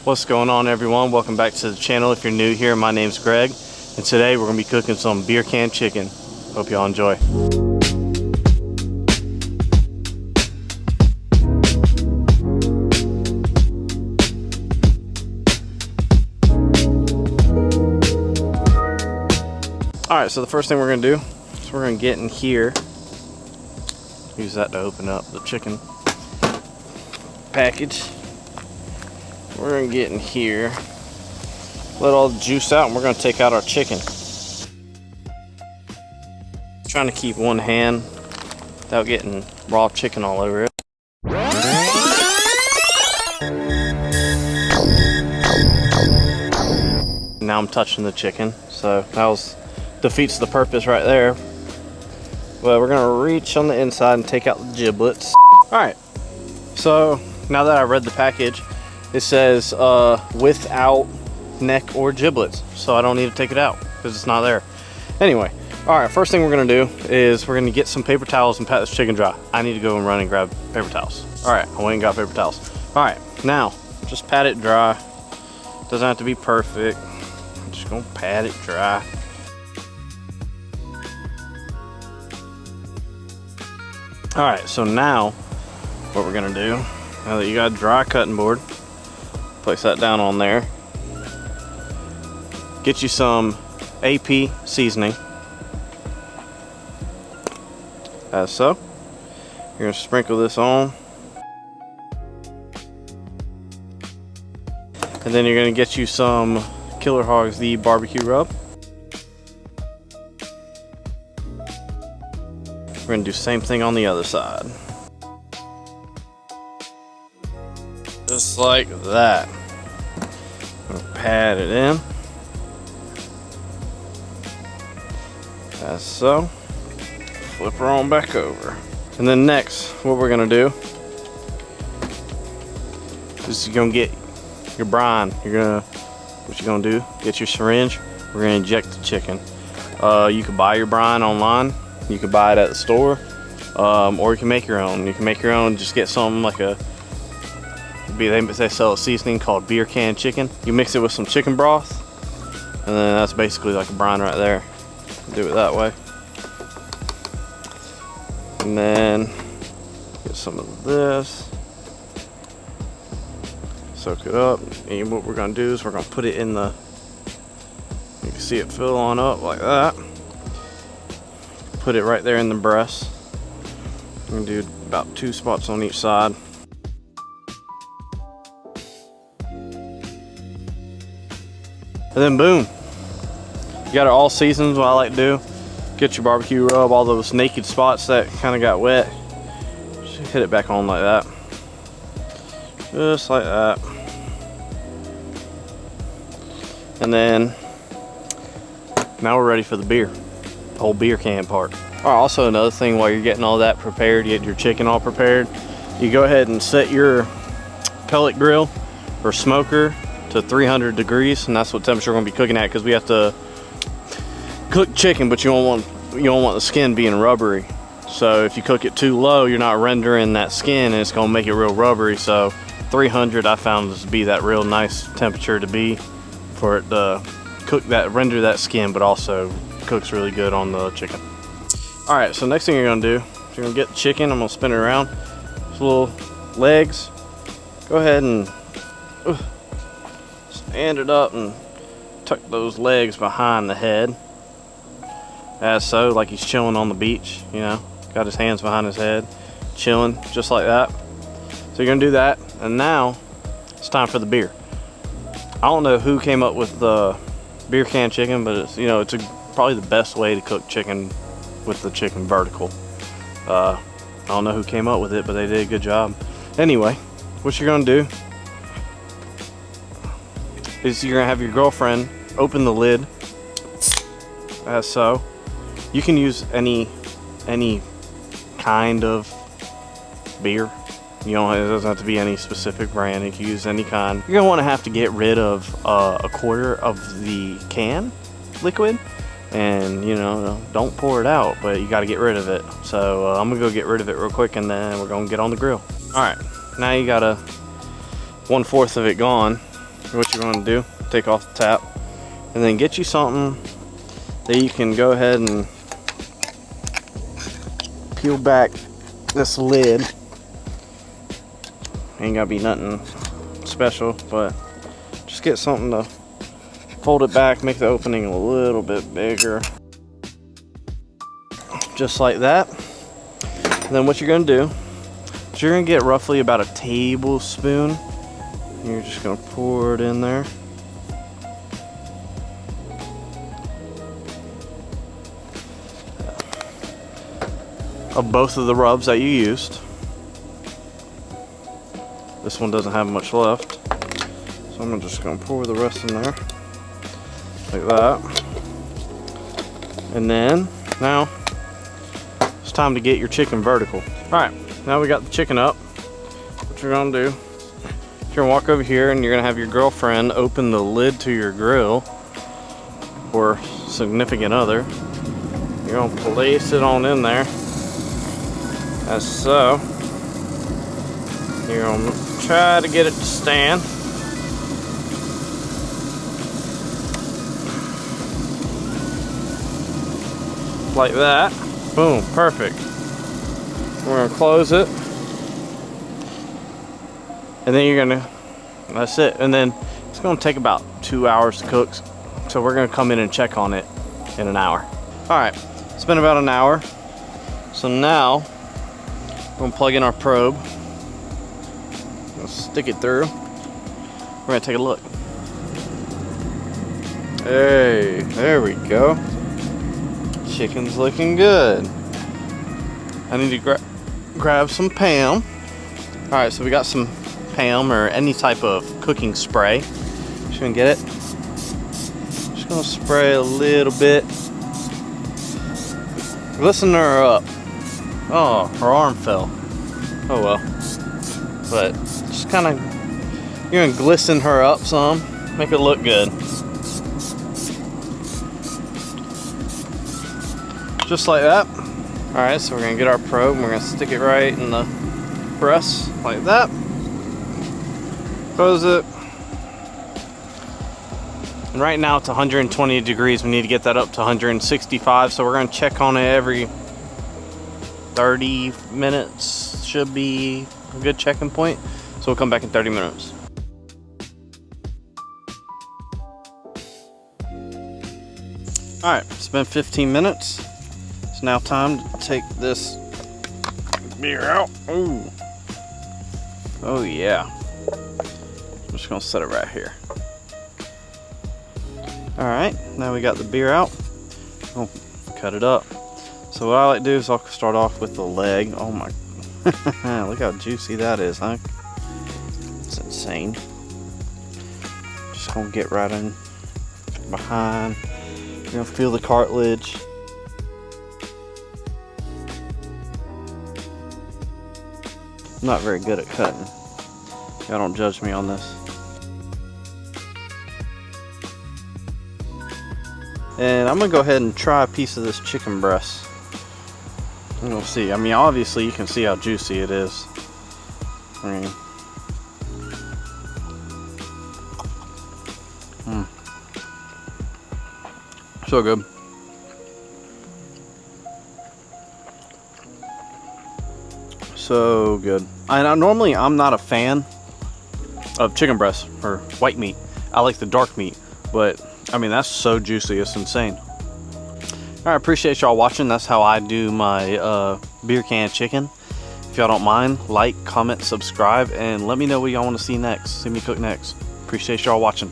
What's going on, everyone? Welcome back to the channel. If you're new here, my name's Greg, and today we're going to be cooking some beer can chicken. Hope y'all enjoy. Alright, so the first thing we're going to do is we're going to get in here. Use that to open up the chicken package. We're going to get in here, let all the juice out, and we're going to take out our chicken. Trying to keep one hand without getting raw chicken all over it. Now I'm touching the chicken, so that defeats the purpose right there. Well, we're going to reach on the inside and take out the giblets. Alright, so now that I read the package, it says without neck or giblets, so I don't need to take it out because it's not there. Anyway, all right, first thing we're gonna do is we're gonna get some paper towels and pat this chicken dry. I need to go and run and grab paper towels. All right, I went and got paper towels. All right, now just pat it dry. Doesn't have to be perfect. I'm just gonna pat it dry. All right, so now what we're gonna do, now that you got a dry cutting board, place that down on there. Get you some AP seasoning. As so. You're gonna sprinkle this on. And then you're gonna get you some Killer Hogs the barbecue rub. We're gonna do the same thing on the other side. Just like that. I'm gonna pat it in. As so. Flip her on back over. And then next, what we're gonna do is you're gonna get your brine. What you're gonna do, get your syringe. We're gonna inject the chicken. You can buy your brine online. You can buy it at the store. Or you can make your own. You can make your own, just get something like they sell a seasoning called beer can chicken. You mix it with some chicken broth, and then that's basically like a brine right there. Do it that way. And then get some of this, soak it up, and what we're gonna do is we're gonna put it in the, you can see it fill on up like that. Put it right there in the breast. I'm gonna do about 2 spots on each side. And then boom, you got it all seasoned. What I like to do, get your barbecue rub, all those naked spots that kind of got wet, just hit it back on like that, just like that. And then now we're ready for the beer, the whole beer can part. All right, also another thing, while you're getting all that prepared, you get your chicken all prepared, you go ahead and set your pellet grill or smoker to 300 degrees, and that's what temperature we're going to be cooking at, because we have to cook chicken, but you don't want the skin being rubbery. So if you cook it too low, you're not rendering that skin, and it's going to make it real rubbery. So 300 I found to be that real nice temperature to be for it to cook that, render that skin, but also cooks really good on the chicken. All right, so next thing you're going to do is you're going to get the chicken. I'm going to spin it around. These little legs, go ahead and stand it up and tuck those legs behind the head, as so, like he's chilling on the beach, you know, got his hands behind his head, chilling just like that. So you're gonna do that, and now it's time for the beer. I don't know who came up with the beer can chicken, but it's, you know, it's probably the best way to cook chicken with the chicken vertical. I don't know who came up with it, but they did a good job. Anyway, what you're gonna do is you're gonna have your girlfriend open the lid, as so. You can use any kind of beer. You know, it doesn't have to be any specific brand. You can use any kind. You're gonna want to have to get rid of a quarter of the can liquid, and you know, don't pour it out, but you got to get rid of it. So I'm gonna go get rid of it real quick, and then we're gonna get on the grill. All right, now you got 1/4 of it gone. what you're going to do, take off the tap, and then get you something that you can go ahead and peel back this lid. Ain't gotta be nothing special, but just get something to fold it back, make the opening a little bit bigger. Just like that. And then what you're gonna do is you're gonna get roughly about a tablespoon. You're just gonna pour it in there. Of both of the rubs that you used. This one doesn't have much left, so I'm just gonna pour the rest in there like that. And then now it's time to get your chicken vertical. All right, now we got the chicken up. What you're gonna do, you're gonna walk over here and you're gonna have your girlfriend open the lid to your grill or significant other. You're gonna place it on in there as so. You're gonna try to get it to stand. Like that. Boom, perfect. We're gonna close it. And then you're gonna, that's it. And then it's gonna take about 2 hours to cook. So we're gonna come in and check on it in an hour. All right, it's been about an hour. So now, we're gonna plug in our probe. Stick it through. We're gonna take a look. Hey, there we go. Chicken's looking good. I need to grab some Pam. All right, so we got some Pam or any type of cooking spray. Just gonna get it. Just gonna spray a little bit. Listen to her up. Oh, her arm fell. Oh well. But just kind of, you're gonna glisten her up some, make it look good. Just like that. All right, so we're gonna get our probe and we're gonna stick it right in the breast like that. Close it. And right now it's 120 degrees. We need to get that up to 165. So we're gonna check on it every 30 minutes. Should be a good checking point. So we'll come back in 30 minutes. All right, it's been 15 minutes. It's now time to take this beer out. Ooh. Oh yeah. I'm just gonna set it right here. All right, now we got the beer out. Oh, cut it up. So what I like to do is I'll start off with the leg. Oh my, look how juicy that is, huh? It's insane. Just gonna get right in behind. You're gonna feel the cartilage. I'm not very good at cutting. Y'all don't judge me on this. And I'm gonna go ahead and try a piece of this chicken breast. And we'll see. I mean, obviously you can see how juicy it is. I mean, so good. So good. And normally I'm not a fan of chicken breast or white meat. I like the dark meat, but I mean, that's so juicy, it's insane. All right, appreciate y'all watching. That's how I do my beer can chicken. If y'all don't mind, like, comment, subscribe, and let me know what y'all want to see next. See me cook next. Appreciate y'all watching.